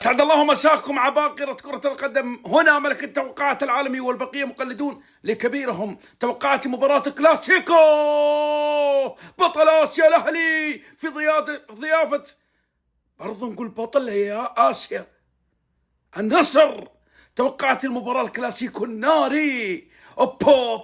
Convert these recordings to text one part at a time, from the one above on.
سعد الله مساكم عباقرة كرة القدم. هنا ملك التوقعات العالمي والبقية مقلدون لكبيرهم. توقعات مباراة كلاسيكو بطل آسيا الأهلي في ضيافة برضو نقول بطل يا آسيا النصر. توقعات المباراة الكلاسيكو الناري. أوبا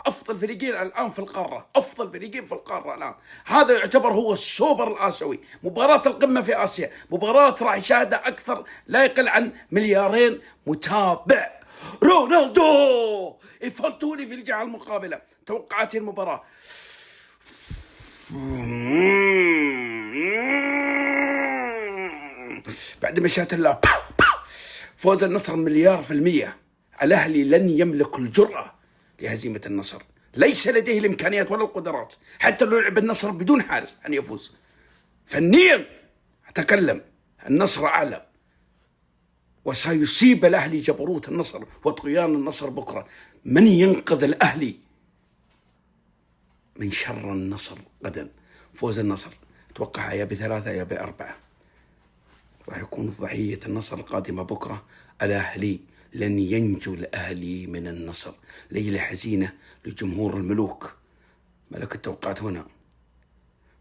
أفضل فريقين الآن في القارة، أفضل فريقين في القارة الآن. هذا يعتبر هو السوبر الآسيوي، مباراة القمة في آسيا، مباراة راح يشاهدها أكثر لا يقل عن 2 مليار متابع. رونالدو يفنتوني في الجهة المقابلة. توقعاتي المباراة بعد مشيئة الله فوز النصر 1,000,000%. الأهلي لن يملك الجرأة لهزيمة النصر، ليس لديه الإمكانيات ولا القدرات حتى لو لعب النصر بدون حارس أن يفوز. فنيا أتكلم النصر أعلى، وسيصيب الأهلي جبروت النصر وطغيان النصر بكرة. من ينقذ الأهلي من شر النصر غدا؟ فوز النصر أتوقع يا ب3 يا ب4. راح يكون ضحية النصر القادمة بكرة الأهلي. لن ينجو الأهلي من النصر. ليلة حزينة لجمهور الملوك. ملك التوقعات هنا،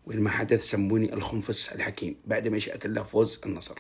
وإن ما حدث سموني الخنفس الحكيم. بعد مشيئة الله فوز النصر.